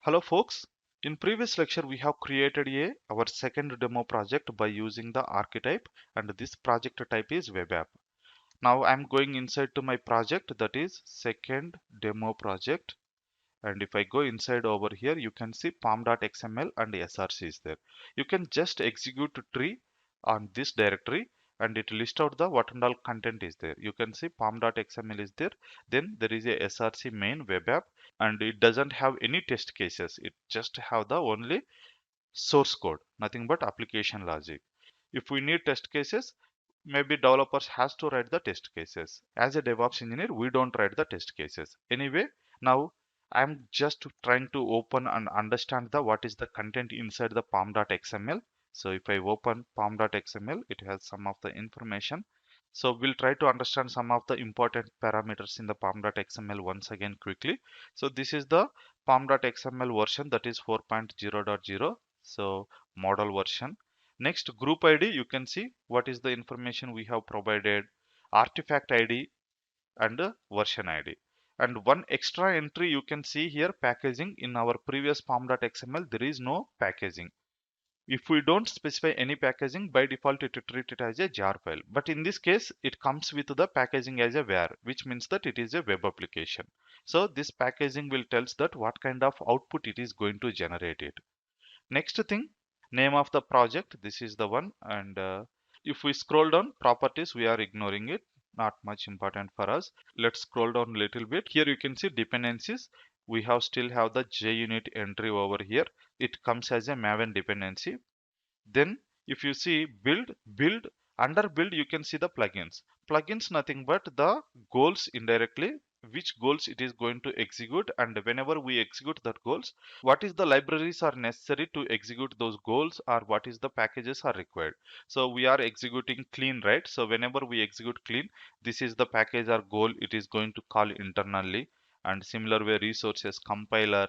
Hello folks, in previous lecture we have created our second demo project by using the archetype, and this project type is web app. Now I'm going inside to my project, that is second demo project, and if I go inside over here you can see pom.xml and src is there. You can just execute tree on this directory and it lists out the what and all content is there. You can see pom.xml is there, then there is a src main web app, and it doesn't have any test cases, it just have the only source code, nothing but application logic. If we need test cases, maybe developers has to write the test cases. As a DevOps engineer, we don't write the test cases. Anyway, now I'm just trying to open and understand the what is the content inside the pom.xml. So if I open pom.xml, it has some of the information. So we'll try to understand some of the important parameters in the pom.xml once again quickly. So this is the pom.xml version, that is 4.0.0. So model version. Next, group ID, you can see what is the information we have provided, artifact ID and version ID. And one extra entry you can see here, packaging. In our previous pom.xml, there is no packaging. If we don't specify any packaging, by default it treat it as a jar file. But in this case, it comes with the packaging as a var, which means that it is a web application. So this packaging will tells that what kind of output it is going to generate it. Next thing, name of the project, this is the one. And if we scroll down, properties, we are ignoring it, not much important for us. Let's scroll down a little bit. Here you can see dependencies. We have still have the JUnit entry over here. It comes as a Maven dependency. Then if you see build, under build you can see the plugins, nothing but the goals indirectly, which goals it is going to execute, and whenever we execute that goals, what is the libraries are necessary to execute those goals, or what is the packages are required. So we are executing clean, right? So whenever we execute clean, this is the package or goal it is going to call internally. And similar way, resources, compiler,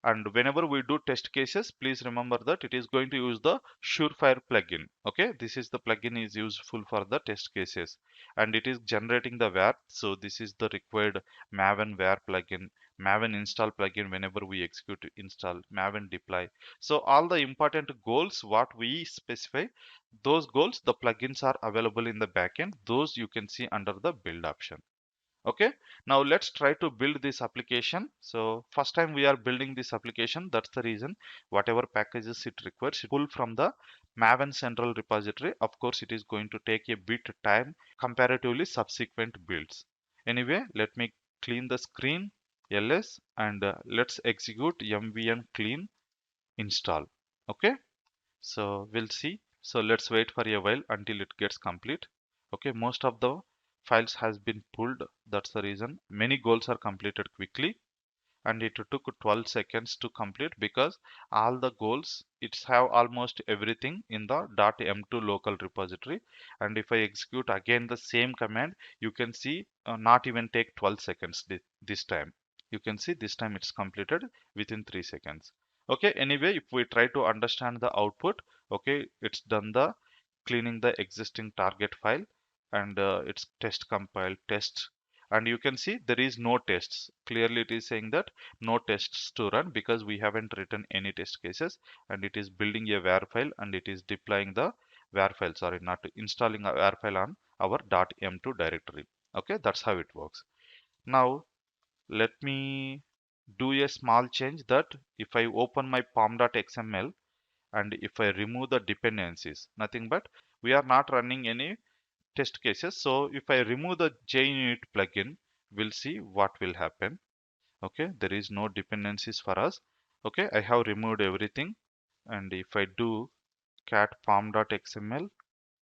and whenever we do test cases, please remember that it is going to use the surefire plugin. Okay, this is the plugin is useful for the test cases, and it is generating the var. So this is the required maven var plugin, maven install plugin. Whenever we execute install, maven deploy. So all the important goals what we specify, those goals, the plugins are available in the backend. Those you can see under the build option. Okay, now let's try to build this application. So first time we are building this application, that's the reason whatever packages it requires, pull from the maven central repository. Of course it is going to take a bit time comparatively subsequent builds. Anyway, let me clean the screen, ls, and let's execute mvn clean install. Okay, so we'll see. So let's wait for a while until it gets complete. Okay, most of the files has been pulled. That's the reason many goals are completed quickly, and it took 12 seconds to complete because all the goals it's have almost everything in the .m2 local repository. And if I execute again the same command, you can see not even take 12 seconds this time. You can see this time it's completed within 3 seconds. Okay, anyway, if we try to understand the output, okay, it's done the cleaning the existing target file, and it's test compile test, and you can see there is no tests. Clearly it is saying that no tests to run because we haven't written any test cases, and it is building a var file and it is deploying the var file, sorry, not installing a var file on our .m2 directory. Okay, that's how it works. Now let me do a small change, that if I open my pom.xml and if I remove the dependencies, nothing but we are not running any test cases. So if I remove the JUnit plugin, we'll see what will happen. Okay, there is no dependencies for us. Okay, I have removed everything, and if I do cat pom.xml,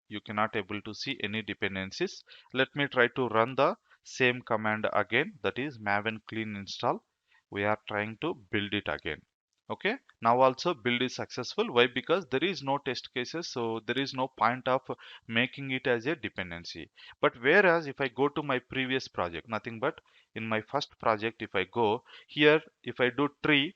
you cannot able to see any dependencies. Let me try to run the same command again, that is maven clean install. We are trying to build it again. Okay, now also build is successful. Why? Because there is no test cases, so there is no point of making it as a dependency. But whereas if I go to my previous project, nothing but in my first project, if I go here, if I do tree,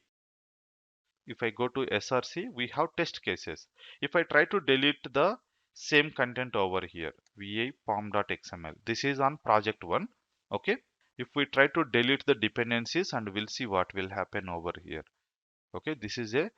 if I go to src, we have test cases. If I try to delete the same content over here, va pom.xml, this is on project 1. Okay, if we try to delete the dependencies, and we'll see what will happen over here. Okay, this is a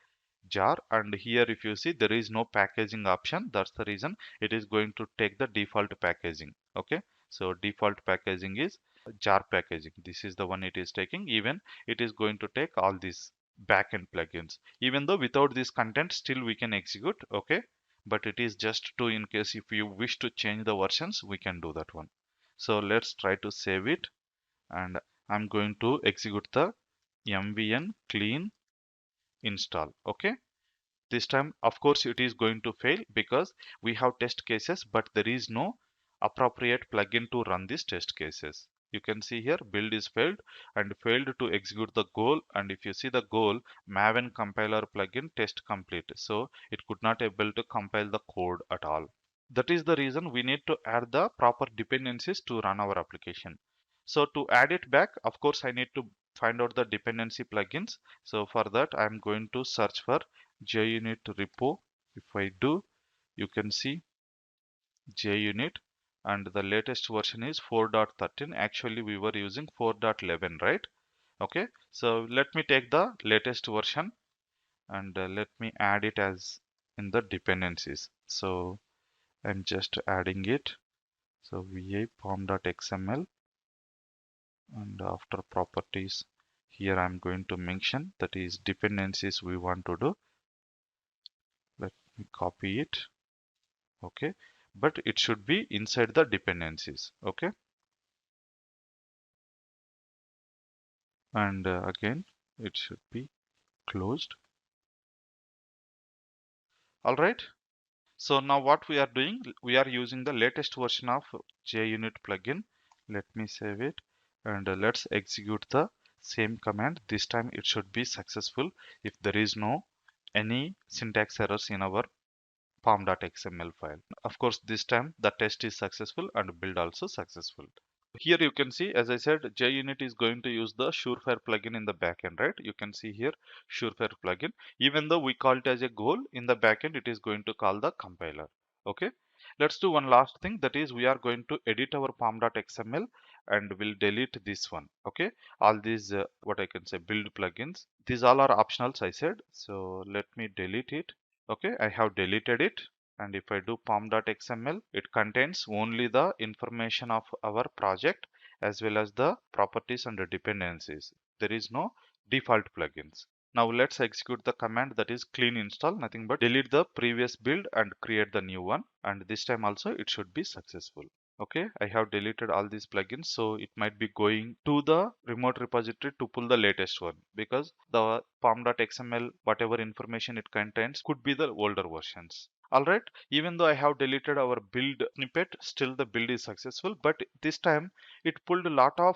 jar, and here if you see there is no packaging option. That's the reason it is going to take the default packaging. Okay, so default packaging is jar packaging. This is the one it is taking. Even it is going to take all these backend plugins. Even though without this content still we can execute. Okay, but it is just to, in case if you wish to change the versions, we can do that one. So let's try to save it, and I'm going to execute the mvn clean install. Okay, this time of course it is going to fail because we have test cases, but there is no appropriate plugin to run these test cases. You can see here build is failed and failed to execute the goal, and if you see the goal, maven compiler plugin test complete, so it could not able to compile the code at all. That is the reason we need to add the proper dependencies to run our application. So to add it back, of course I need to find out the dependency plugins. So for that I'm going to search for JUnit repo. If I do, you can see JUnit, and the latest version is 4.13. Actually we were using 4.11, right? Okay, so let me take the latest version, and let me add it as in the dependencies. So I'm just adding it. So va pom.xml, and after properties, here I'm going to mention that is dependencies we want to do. Let me copy it. Okay, but it should be inside the dependencies. Okay, and again it should be closed. All right, so now what we are doing, we are using the latest version of JUnit plugin. Let me save it, and let's execute the same command. This time it should be successful if there is no any syntax errors in our pom.xml file. Of course, this time the test is successful and build also successful. Here you can see, as I said, JUnit is going to use the Surefire plugin in the backend, right? You can see here Surefire plugin. Even though we call it as a goal, in the backend it is going to call the compiler. Okay. Let's do one last thing, that is we are going to edit our pom.xml and we'll delete this one. Okay. All these what I can say build plugins. These all are optionals, I said. So let me delete it. Okay, I have deleted it, and if I do pom.xml, it contains only the information of our project as well as the properties and the dependencies. There is no default plugins. Now let's execute the command, that is clean install, nothing but delete the previous build and create the new one, and this time also it should be successful. Okay, I have deleted all these plugins, so it might be going to the remote repository to pull the latest one, because the pom.xml whatever information it contains could be the older versions. All right, even though I have deleted our build snippet, still the build is successful, but this time it pulled a lot of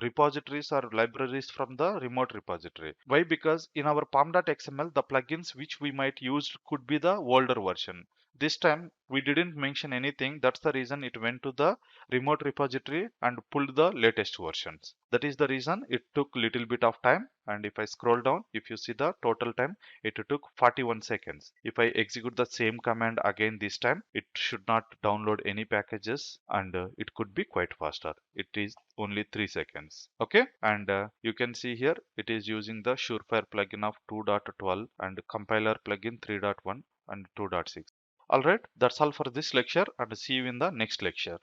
repositories or libraries from the remote repository. Why? Because in our pom.xml the plugins which we might use could be the older version. This time we didn't mention anything. That's the reason it went to the remote repository and pulled the latest versions. That is the reason it took little bit of time. And if I scroll down, if you see the total time, it took 41 seconds. If I execute the same command again this time, it should not download any packages, and it could be quite faster. It is only 3 seconds. Okay, and you can see here it is using the Surefire plugin of 2.12 and compiler plugin 3.1 and 2.6. Alright, that's all for this lecture, and see you in the next lecture.